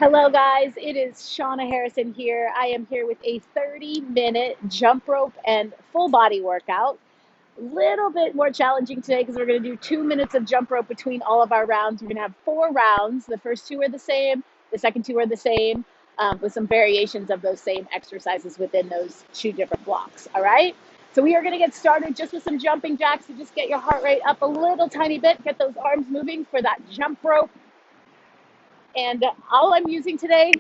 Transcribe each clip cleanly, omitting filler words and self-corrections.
Hello guys, it is Shauna Harrison here. I am here with a 30-minute jump rope and full body workout. Little bit more challenging today because we're going to do 2 minutes of jump rope between all of our rounds. We're going to have 4 rounds. The first two are the same, the second two are the same, with some variations of those same exercises within those two different blocks. All right, so we are going to get started just with some jumping jacks to just get your heart rate up a little tiny bit, get those arms moving for that jump rope. And all I'm using today,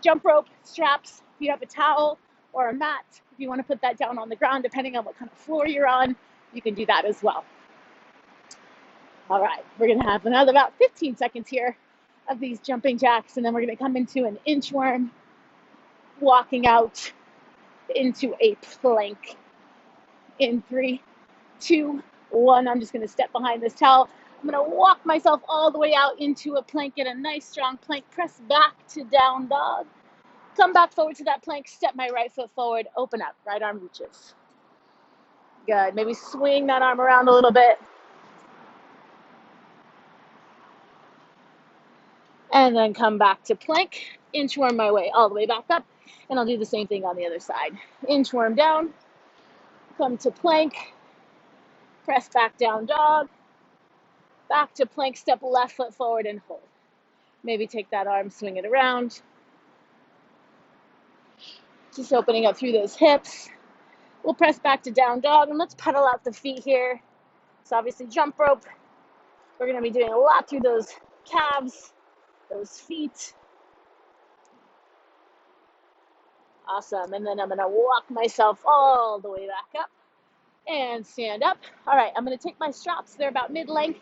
jump rope, straps. If you have a towel or a mat, if you want to put that down on the ground, depending on what kind of floor you're on, you can do that as well. All right, we're going to have another about 15 seconds here of these jumping jacks, and then we're going to come into an inchworm, walking out into a plank in 3, 2, 1. I'm just going to step behind this towel. I'm going to walk myself all the way out into a plank, get a nice strong plank, press back to down dog. Come back forward to that plank, step my right foot forward, open up, right arm reaches. Good, maybe swing that arm around a little bit. And then come back to plank, inchworm my way all the way back up, and I'll do the same thing on the other side. Inchworm down, come to plank, press back down dog, back to plank, step left foot forward and hold. Maybe take that arm, swing it around. Just opening up through those hips. We'll press back to down dog, and let's pedal out the feet here. So obviously jump rope. We're going to be doing a lot through those calves, those feet. Awesome. And then I'm going to walk myself all the way back up and stand up. All right, I'm going to take my straps. They're about mid-length.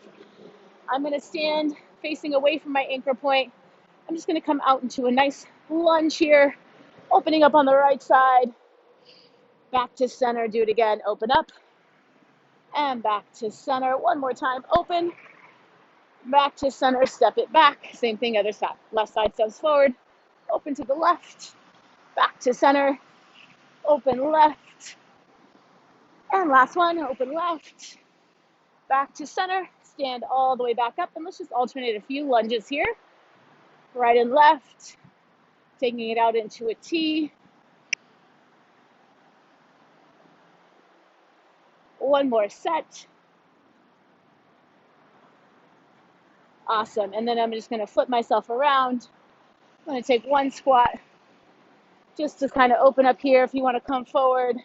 I'm going to stand facing away from my anchor point. I'm just going to come out into a nice lunge here, opening up on the right side. Back to center. Do it again. Open up. And back to center. One more time. Open. Back to center. Step it back. Same thing, other side. Left side steps forward. Open to the left. Back to center. Open left. And last one. Open left. Back to center. Stand all the way back up. And let's just alternate a few lunges here. Right and left. Taking it out into a T. One more set. Awesome. And then I'm just going to flip myself around. I'm going to take one squat just to kind of open up here if you want to come forward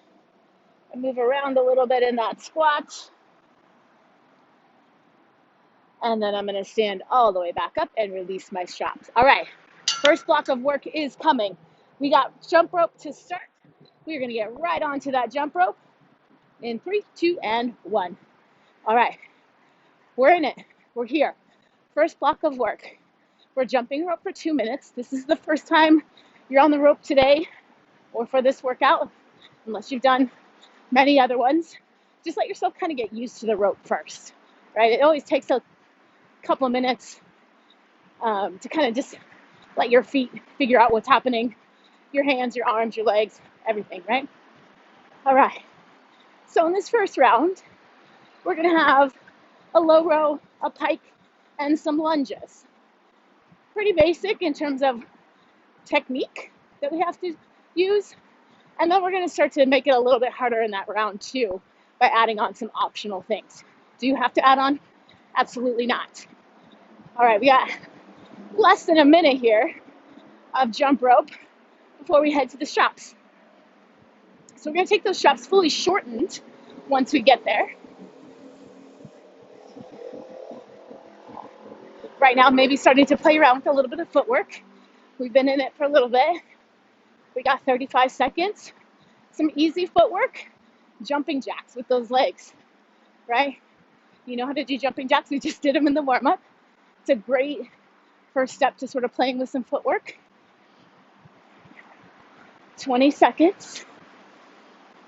and move around a little bit in that squat. And then I'm going to stand all the way back up and release my straps. All right. First block of work is coming. We got jump rope to start. We're going to get right onto that jump rope in 3, 2, and 1. All right. We're in it. We're here. First block of work. We're jumping rope for 2 minutes. This is the first time you're on the rope today or for this workout, unless you've done many other ones. Just let yourself kind of get used to the rope first, right? It always takes a couple of minutes to kind of just let your feet figure out what's happening, your hands, your arms, your legs, everything, right? All right. So in this first round, we're going to have a low row, a pike, and some lunges. Pretty basic in terms of technique that we have to use. And then we're going to start to make it a little bit harder in that round too by adding on some optional things. Do you have to add on? Absolutely not. All right, we got less than a minute here of jump rope before we head to the straps. So we're going to take those straps fully shortened once we get there. Right now, maybe starting to play around with a little bit of footwork. We've been in it for a little bit. We got 35 seconds. Some easy footwork, jumping jacks with those legs, right? You know how to do jumping jacks. We just did them in the warm-up. It's a great first step to sort of playing with some footwork. 20 seconds.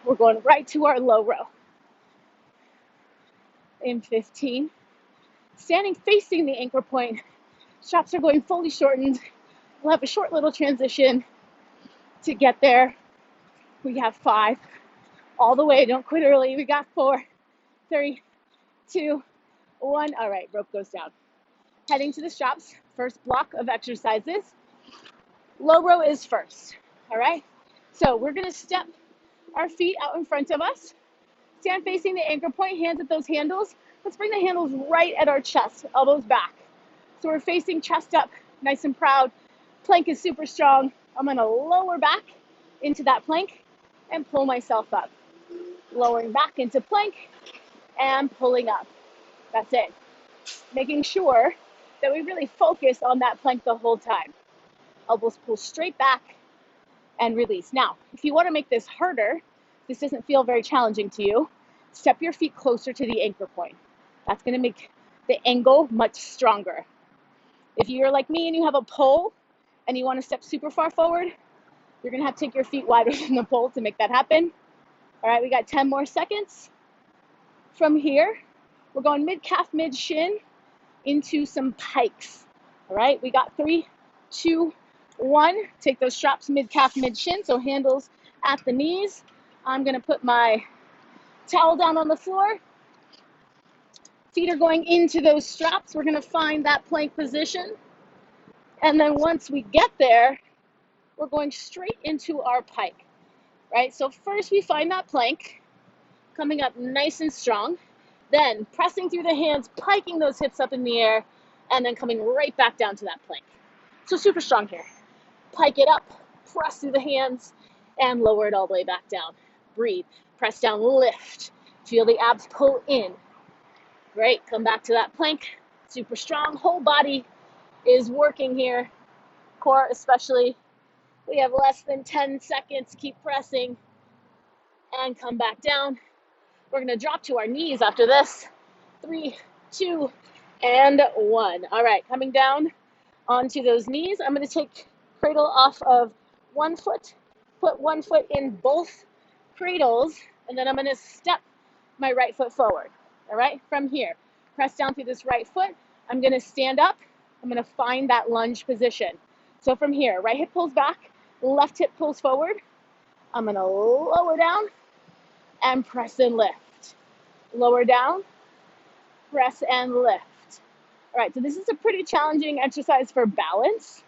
We're going right to our low row. In 15. Standing facing the anchor point. Straps are going fully shortened. We'll have a short little transition to get there. We have 5. All the way. Don't quit early. We got 4, 3, 2, 1. All right, rope goes down. Heading to the straps. First block of exercises. Low row is first, all right? So we're gonna step our feet out in front of us, stand facing the anchor point, hands at those handles. Let's bring the handles right at our chest, elbows back. So we're facing chest up, nice and proud. Plank is super strong. I'm gonna lower back into that plank and pull myself up. Lowering back into plank and pulling up. That's it. Making sure that we really focus on that plank the whole time. Elbows pull straight back and release. Now, if you want to make this harder, this doesn't feel very challenging to you, step your feet closer to the anchor point. That's going to make the angle much stronger. If you're like me and you have a pole and you want to step super far forward, you're going to have to take your feet wider than the pole to make that happen. All right, we got 10 more seconds. From here, we're going mid-calf, mid-shin into some pikes. All right, we got 3, 2, 1. Take those straps mid-calf, mid-shin, so handles at the knees. I'm going to put my towel down on the floor. Feet are going into those straps. We're going to find that plank position. And then once we get there, we're going straight into our pike, right? So first we find that plank, coming up nice and strong, then pressing through the hands, piking those hips up in the air, and then coming right back down to that plank. So super strong here. Pike it up, press through the hands, and lower it all the way back down. Breathe, press down, lift. Feel the abs pull in. Great, come back to that plank. Super strong, whole body is working here. Core especially. We have less than 10 seconds. Keep pressing and come back down. We're going to drop to our knees after this. 3, 2, and 1. All right, coming down onto those knees. I'm going to take cradle off of one foot, put one foot in both cradles, and then I'm going to step my right foot forward. All right, from here, press down through this right foot. I'm going to stand up. I'm going to find that lunge position. So from here, right hip pulls back, left hip pulls forward. I'm going to lower down and press and lift. Lower down, press and lift. All right, so this is a pretty challenging exercise for balance,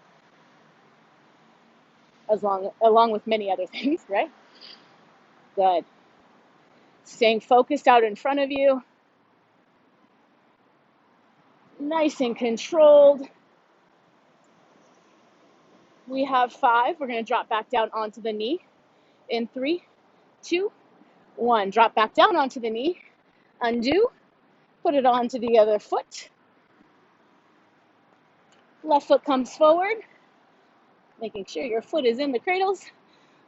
along with many other things, right? Good. Staying focused out in front of you. Nice and controlled. We have 5. We're going to drop back down onto the knee in 3, 2, 1. Drop back down onto the knee. Undo. Put it onto the other foot. Left foot comes forward. Making sure your foot is in the cradles.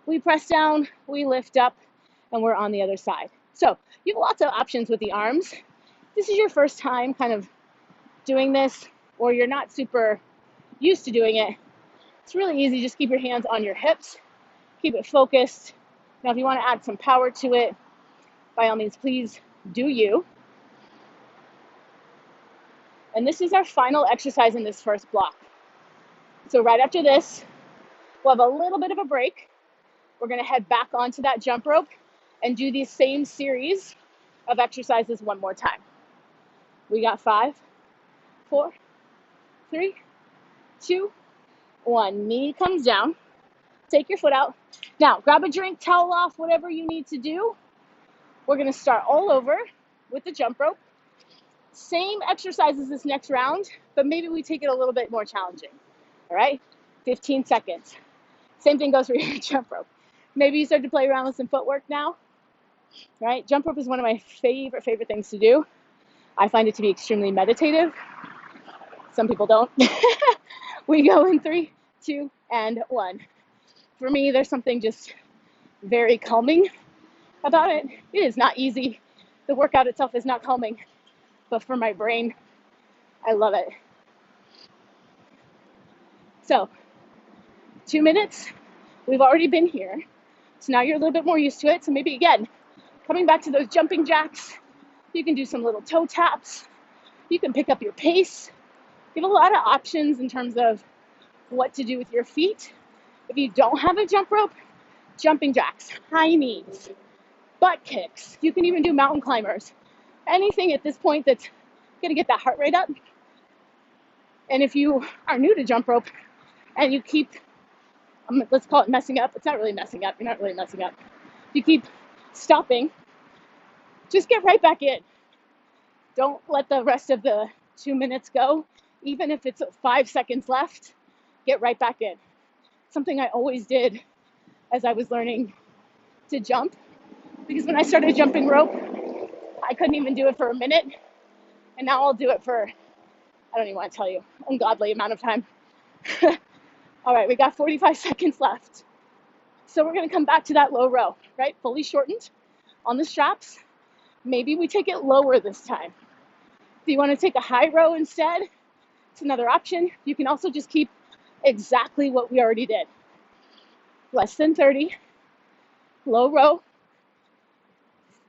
We press down, we lift up, and we're on the other side. So you have lots of options with the arms. This is your first time kind of doing this, or you're not super used to doing it. It's really easy. Just keep your hands on your hips. Keep it focused. Now, if you want to add some power to it, by all means, please do you. And this is our final exercise in this first block. So right after this, we'll have a little bit of a break. We're going to head back onto that jump rope and do the same series of exercises one more time. We got 5, 4, 3, 2, 1. Knee comes down. Take your foot out. Now, grab a drink, towel off, whatever you need to do. We're going to start all over with the jump rope. Same exercise as this next round, but maybe we take it a little bit more challenging. All right? 15 seconds. Same thing goes for your jump rope. Maybe you start to play around with some footwork now. Right? Jump rope is one of my favorite things to do. I find it to be extremely meditative. Some people don't. We go in 3, 2, and 1. For me, there's something just very calming about it. It is not easy. The workout itself is not calming, but for my brain, I love it. So, 2 minutes. We've already been here. So now you're a little bit more used to it. So maybe again, coming back to those jumping jacks, you can do some little toe taps. You can pick up your pace. You have a lot of options in terms of what to do with your feet. If you don't have a jump rope, jumping jacks, high knees, butt kicks. You can even do mountain climbers. Anything at this point that's going to get that heart rate up. And if you are new to jump rope and you keep let's call it messing up. It's not really messing up. You're not really messing up. If you keep stopping, just get right back in. Don't let the rest of the 2 minutes go. Even if it's 5 seconds left, get right back in. Something I always did as I was learning to jump, because when I started jumping rope, I couldn't even do it for a minute. And now I'll do it for, I don't even want to tell you, ungodly amount of time. All right, we got 45 seconds left. So we're going to come back to that low row, right? Fully shortened on the straps. Maybe we take it lower this time. If you want to take a high row instead, it's another option. You can also just keep exactly what we already did. Less than 30, low row.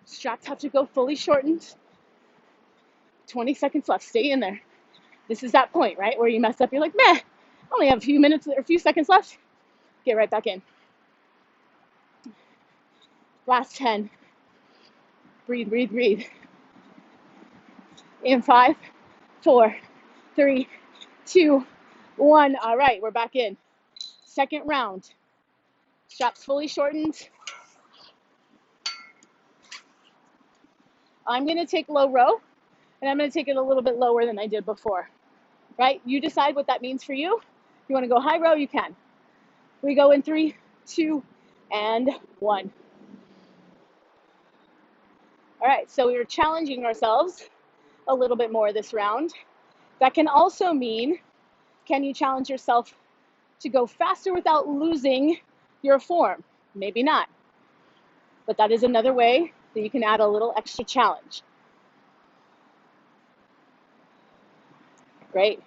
Straps have to go fully shortened. 20 seconds left. Stay in there. This is that point, right, where you mess up. You're like, meh, I only have a few minutes or a few seconds left. Get right back in. Last 10. Breathe, breathe, breathe. In 5, 4, 3, 2, 1. All right, we're back in. Second round. Straps fully shortened. I'm going to take low row, and I'm going to take it a little bit lower than I did before, right? You decide what that means for you. If you want to go high row, you can. We go in 3, 2, and 1. All right, so we were challenging ourselves a little bit more this round. That can also mean, can you challenge yourself to go faster without losing your form? Maybe not. But that is another way that you can add a little extra challenge. Great.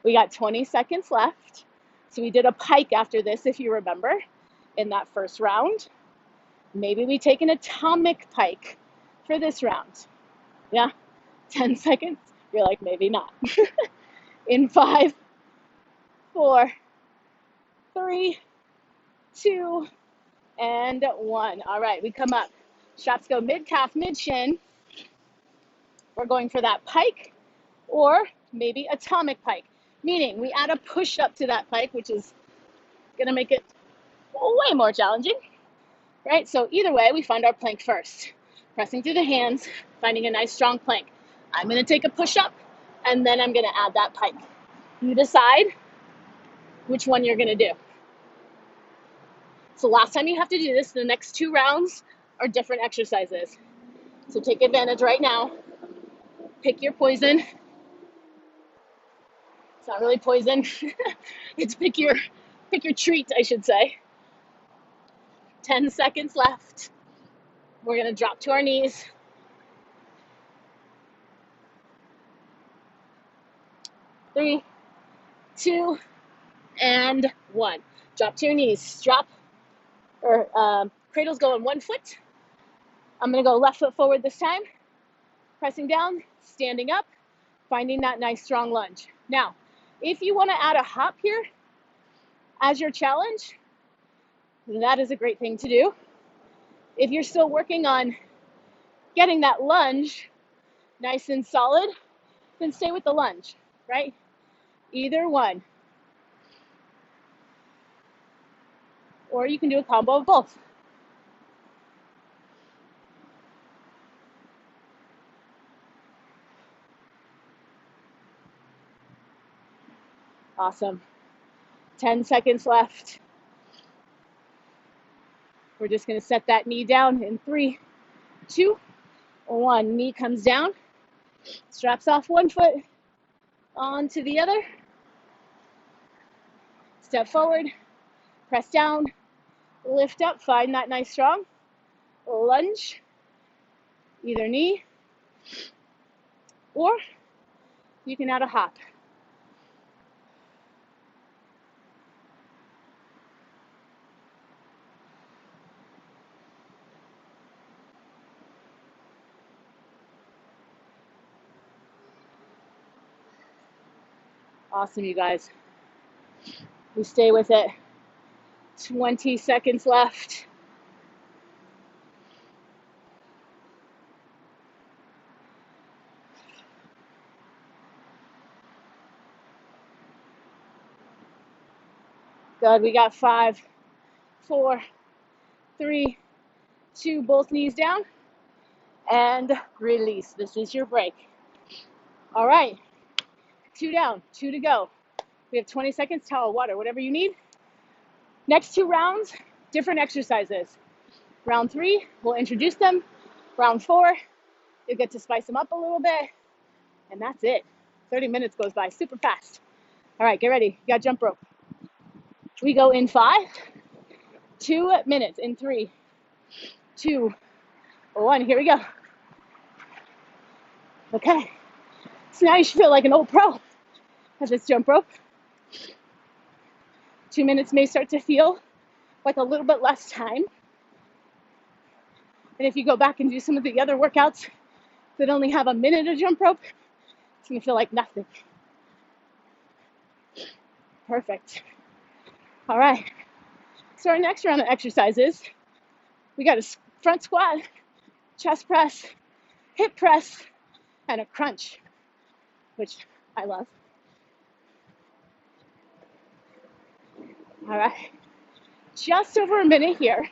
We got 20 seconds left. So we did a pike after this, if you remember, in that first round. Maybe we take an atomic pike for this round. Yeah, 10 seconds. You're like, maybe not. In 5, 4, 3, 2, and 1. All right, we come up. Straps go mid-calf, mid-shin. We're going for that pike or maybe atomic pike, meaning we add a push-up to that pike, which is going to make it way more challenging, right? So either way, we find our plank first. Pressing through the hands, finding a nice strong plank. I'm going to take a push-up, and then I'm going to add that pike. You decide which one you're going to do. So last time you have to do this, the next 2 rounds are different exercises. So take advantage right now. Pick your poison. It's not really poison. It's pick your treat, I should say. 10 seconds left. We're going to drop to our knees. 3, 2, and 1. Drop to your knees. Drop, or cradles go on 1 foot. I'm going to go left foot forward this time. Pressing down, standing up, finding that nice strong lunge. Now, if you want to add a hop here as your challenge, that is a great thing to do. If you're still working on getting that lunge nice and solid, then stay with the lunge, right? Either one. Or you can do a combo of both. Awesome. 10 seconds left. We're just going to set that knee down in 3, 2, 1. Knee comes down. Straps off 1 foot onto the other. Step forward. Press down. Lift up. Find that nice strong lunge. Either knee, or you can add a hop. Awesome, you guys. We stay with it. 20 seconds left. Good. We got 5, 4, 3, 2. Both knees down and release. This is your break. All right. 2 down, 2 to go. We have 20 seconds, towel, water, whatever you need. Next 2 rounds, different exercises. Round 3, we'll introduce them. Round 4, you'll get to spice them up a little bit. And that's it. 30 minutes goes by super fast. All right, get ready. You got jump rope. We go in 5, 2 minutes. In 3, 2, 1. Here we go. Okay. So now you should feel like an old pro at this jump rope. 2 minutes may start to feel like a little bit less time. And if you go back and do some of the other workouts that only have a minute of jump rope, it's going to feel like nothing. Perfect. All right. So our next round of exercises, we got a front squat, chest press, hip press, and a crunch, which I love. All right. Just over a minute here.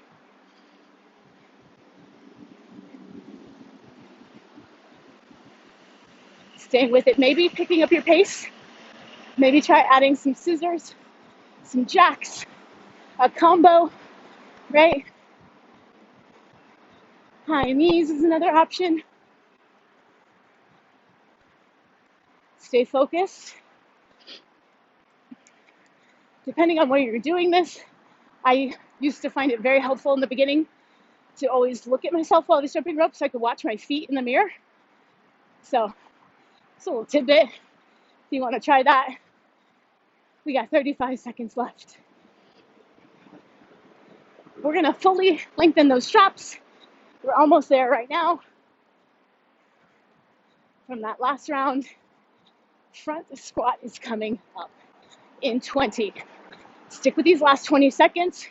Staying with it, maybe picking up your pace. Maybe try adding some scissors, some jacks, a combo, right? High knees is another option. Stay focused. Depending on where you're doing this, I used to find it very helpful in the beginning to always look at myself while I was jumping rope so I could watch my feet in the mirror. So it's a little tidbit if you want to try that. We got 35 seconds left. We're going to fully lengthen those straps. We're almost there right now. From that last round, front squat is coming up in 20. Stick with these last 20 seconds.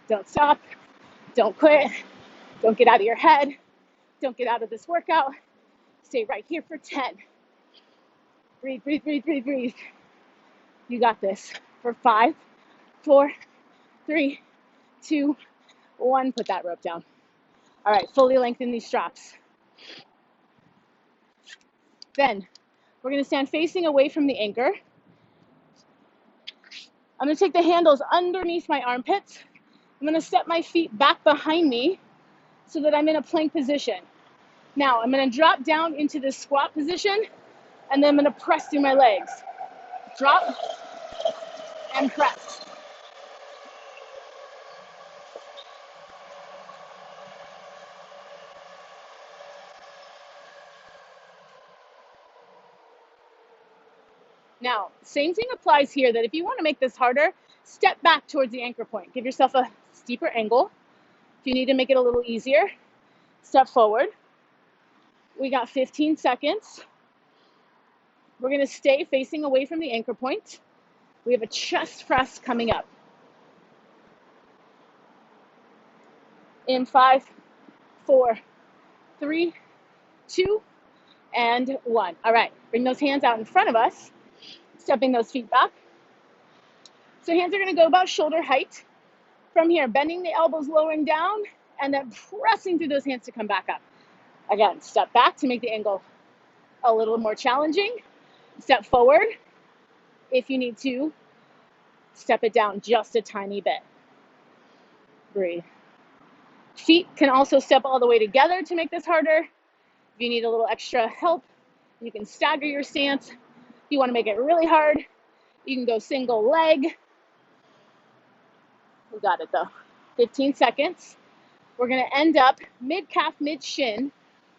Don't stop. Don't quit. Don't get out of your head. Don't get out of this workout. Stay right here for 10. Breathe, breathe, breathe, breathe, breathe. You got this. For 5, 4, 3, 2, 1. Put that rope down. All right, fully lengthen these straps. Then we're going to stand facing away from the anchor. I'm going to take the handles underneath my armpits. I'm going to step my feet back behind me so that I'm in a plank position. Now I'm going to drop down into this squat position, and then I'm going to press through my legs. Drop and press. Now, same thing applies here, that if you want to make this harder, step back towards the anchor point. Give yourself a steeper angle. If you need to make it a little easier, step forward. We got 15 seconds. We're going to stay facing away from the anchor point. We have a chest press coming up. In 5, 4, 3, 2, and 1. All right, bring those hands out in front of us, stepping those feet back. So hands are going to go about shoulder height. From here, bending the elbows, lowering down, and then pressing through those hands to come back up. Again, step back to make the angle a little more challenging. Step forward. If you need to, step it down just a tiny bit. Breathe. Feet can also step all the way together to make this harder. If you need a little extra help, you can stagger your stance. If you want to make it really hard, you can go single leg. We got it though. 15 seconds. We're going to end up mid-calf, mid-shin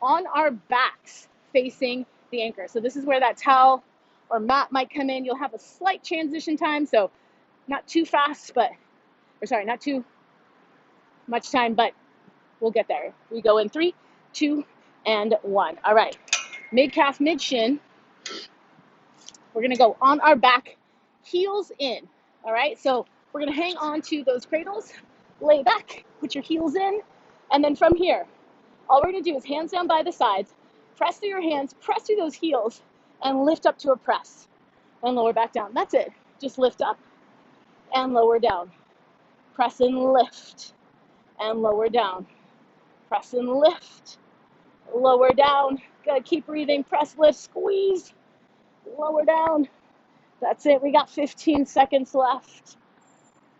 on our backs facing the anchor. So this is where that towel or mat might come in. You'll have a slight transition time, so not too fast, not too much time, but we'll get there. We go in 3, 2, and 1. All right, mid-calf, mid-shin. We're going to go on our back, heels in. All right, so we're going to hang on to those cradles, lay back, put your heels in, and then from here, all we're going to do is hands down by the sides, press through your hands, press through those heels, and lift up to a press, and lower back down. That's it. Just lift up. and lower down. Press and lift and lower down. Press and lift, lower down. Good, keep breathing. Press, lift, squeeze, lower down. That's it, we got 15 seconds left.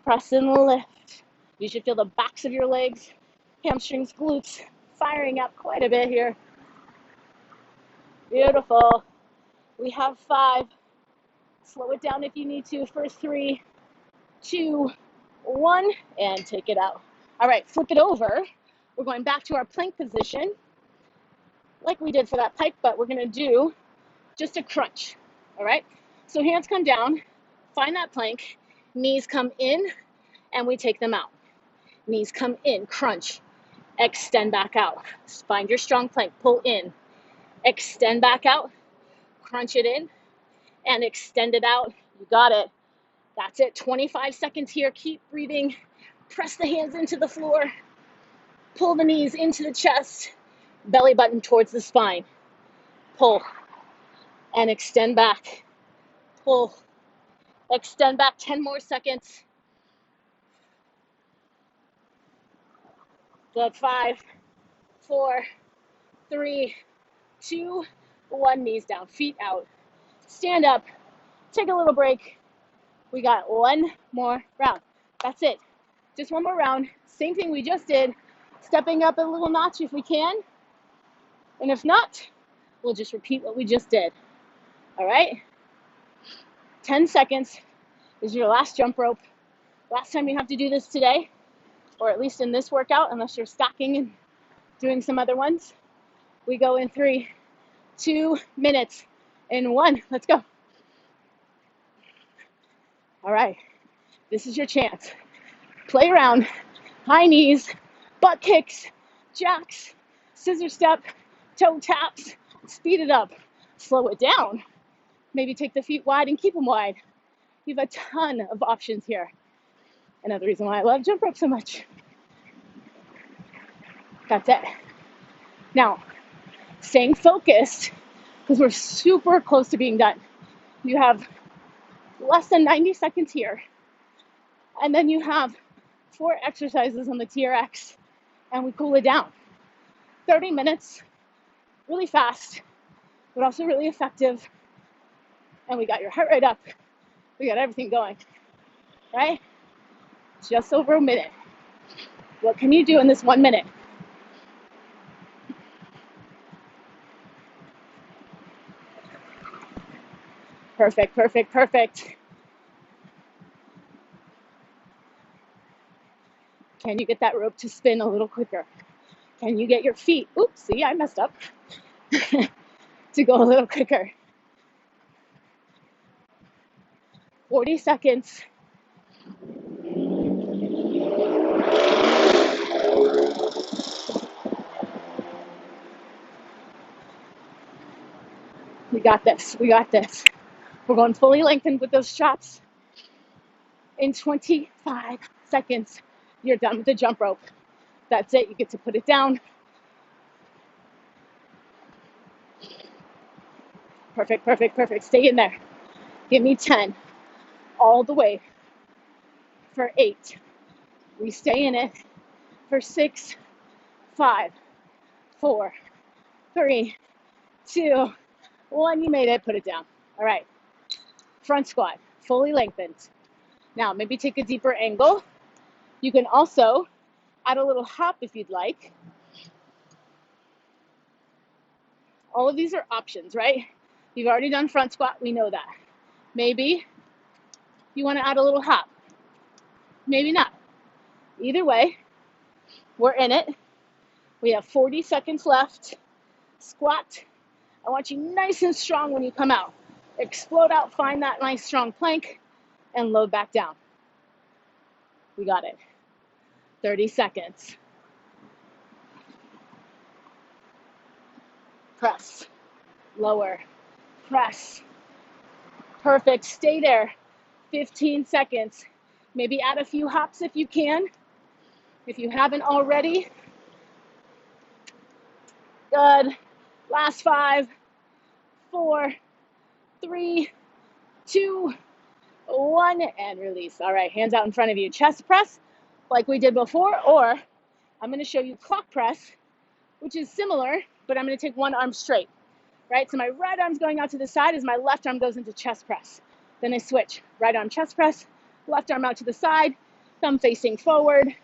Press and lift. You should feel the backs of your legs, hamstrings, glutes firing up quite a bit here. Beautiful. We have 5. Slow it down if you need to. First 3, 2, 1, and take it out. All right, flip it over. We're going back to our plank position like we did for that pike, but we're gonna do just a crunch, all right? So hands come down, find that plank, knees come in, and we take them out. Knees come in, crunch, extend back out. Find your strong plank, pull in, extend back out, crunch it in, and extend it out. You got it. That's it, 25 seconds here. Keep breathing. Press the hands into the floor. Pull the knees into the chest. Belly button towards the spine. Pull and extend back. Pull, extend back, 10 more seconds. Good, 5, 4, 3, 2, 1. Knees down, feet out. Stand up, take a little break. We got one more round. That's it. Just one more round. Same thing we just did. Stepping up a little notch if we can. And if not, we'll just repeat what we just did. All right? 10 seconds is your last jump rope. Last time you have to do this today, or at least in this workout, unless you're stacking and doing some other ones. We go in 3, 2 minutes, and 1. Let's go. All right, this is your chance. Play around, high knees, butt kicks, jacks, scissor step, toe taps, speed it up, slow it down. Maybe take the feet wide and keep them wide. You have a ton of options here. Another reason why I love jump rope so much. That's it. Now, staying focused, because we're super close to being done. You have less than 90 seconds here. And then you have 4 exercises on the TRX, and we cool it down. 30 minutes, really fast, but also really effective. And we got your heart rate up. We got everything going, right? Just over a minute. What can you do in this 1 minute? Perfect, perfect, perfect. Can you get that rope to spin a little quicker? Can you get your feet, oops, see, I messed up, to go a little quicker? 40 seconds. We got this, we got this. We're going fully lengthened with those straps. In 25 seconds, you're done with the jump rope. That's it, you get to put it down. Perfect, perfect, perfect. Stay in there. Give me 10. All the way for 8. We stay in it for 6, 5, 4, 3, 2, 1. You made it. Put it down. All right. Front squat, fully lengthened. Now, maybe take a deeper angle. You can also add a little hop if you'd like. All of these are options, right? You've already done front squat. We know that. Maybe you want to add a little hop. Maybe not. Either way, we're in it. We have 40 seconds left. Squat. I want you nice and strong when you come out. Explode out, find that nice strong plank, and load back down. We got it. 30 seconds. Press. Lower. Press. Perfect. Stay there. 15 seconds. Maybe add a few hops if you can. If you haven't already. Good. Last 5, 4, 3, 2, 1, and release. All right, hands out in front of you. Chest press like we did before, or I'm going to show you clock press, which is similar, but I'm going to take one arm straight, right? So my right arm's going out to the side as my left arm goes into chest press. Then I switch, right arm chest press, left arm out to the side, thumb facing forward.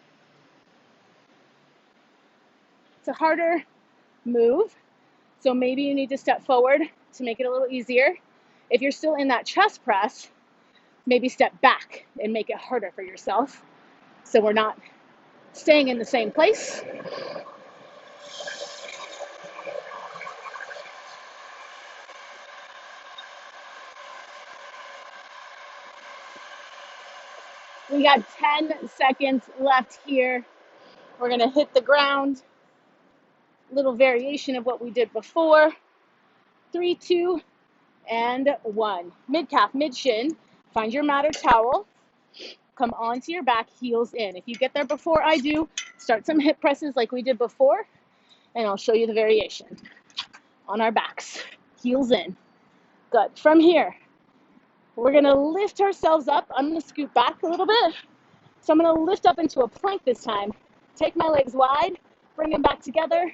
It's a harder move, so maybe you need to step forward to make it a little easier. If you're still in that chest press, maybe step back and make it harder for yourself, so we're not staying in the same place. We got 10 seconds left here. We're gonna hit the ground. Little variation of what we did before. 3, 2, and 1. Mid-calf, mid-shin. Find your mat or towel. Come onto your back, heels in. If you get there before I do, start some hip presses like we did before, and I'll show you the variation. On our backs, heels in. Good. From here, we're gonna lift ourselves up. I'm gonna scoot back a little bit. So I'm gonna lift up into a plank this time. Take my legs wide, bring them back together,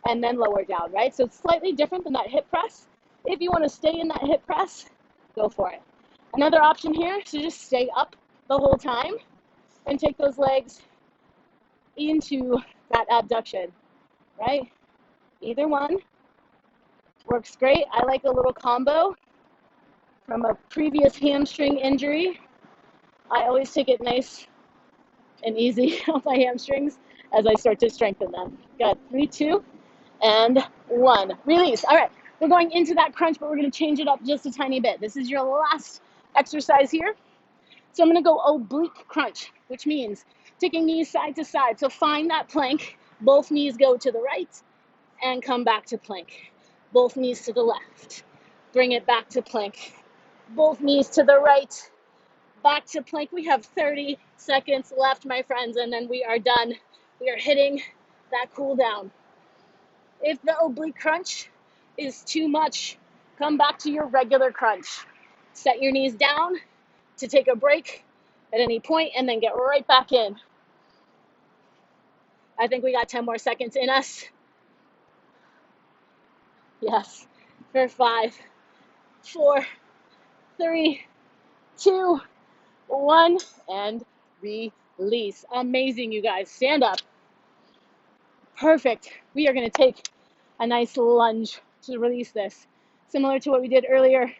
and then lower down, right? So it's slightly different than that hip press. If you wanna stay in that hip press, go for it. Another option here is to just stay up the whole time and take those legs into that abduction, right? Either one works great. I like a little combo from a previous hamstring injury. I always take it nice and easy on my hamstrings as I start to strengthen them. Good. 3, 2, and 1. Release. All right. We're going into that crunch, but we're going to change it up just a tiny bit. This is your last exercise here. So I'm going to go oblique crunch, which means taking knees side to side. So find that plank. Both knees go to the right and come back to plank. Both knees to the left. Bring it back to plank. Both knees to the right. Back to plank. We have 30 seconds left, my friends, and then we are done. We are hitting that cool down. If the oblique crunch is too much, come back to your regular crunch. Set your knees down to take a break at any point and then get right back in. I think we got 10 more seconds in us. Yes, for 5, 4, 3, 2, 1, and release. Amazing, you guys. Stand up. Perfect. We are going to take a nice lunge to release this. Similar to what we did earlier.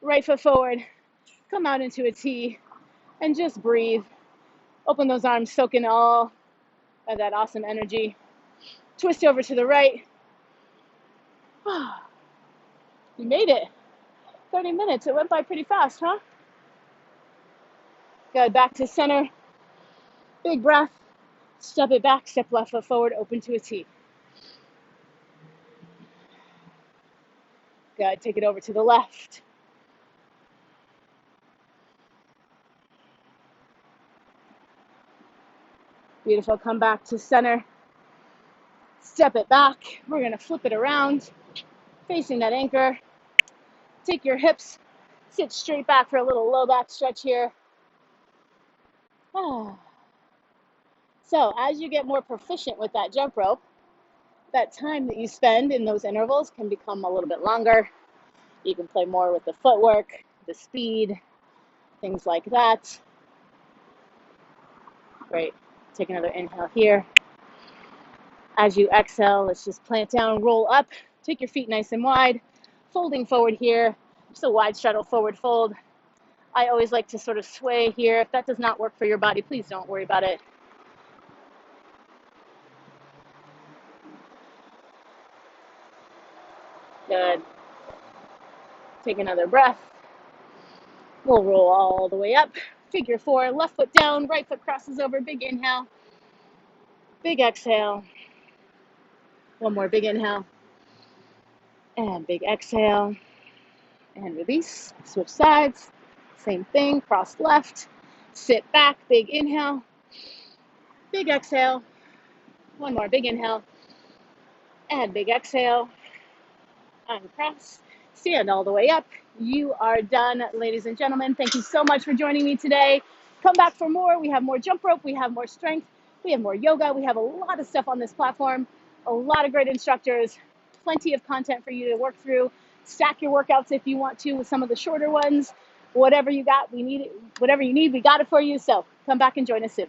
Right foot forward. Come out into a T and just breathe. Open those arms, soak in all of that awesome energy. Twist over to the right. You made it. 30 minutes. It went by pretty fast, huh? Good. Back to center. Big breath. Step it back. Step left foot forward. Open to a T. Good. Take it over to the left. Beautiful. Come back to center. Step it back. We're going to flip it around. Facing that anchor. Take your hips. Sit straight back for a little low back stretch here. So as you get more proficient with that jump rope, that time that you spend in those intervals can become a little bit longer. You can play more with the footwork, the speed, things like that. Great. Take another inhale here. As you exhale, let's just plant down, roll up. Take your feet nice and wide. Folding forward here. Just a wide straddle forward fold. I always like to sort of sway here. If that does not work for your body, please don't worry about it. Good. Take another breath. We'll roll all the way up. Figure 4, left foot down, right foot crosses over. Big inhale. Big exhale. One more big inhale. And big exhale. And release. Switch sides. Same thing. Cross left. Sit back. Big inhale. Big exhale. One more big inhale. And big exhale. Uncross. Stand all the way up. You are done, ladies and gentlemen. Thank you so much for joining me today. Come back for more. We have more jump rope. We have more strength. We have more yoga. We have a lot of stuff on this platform. A lot of great instructors. Plenty of content for you to work through. Stack your workouts if you want to with some of the shorter ones. Whatever you got, we need it. Whatever you need, we got it for you. So come back and join us soon.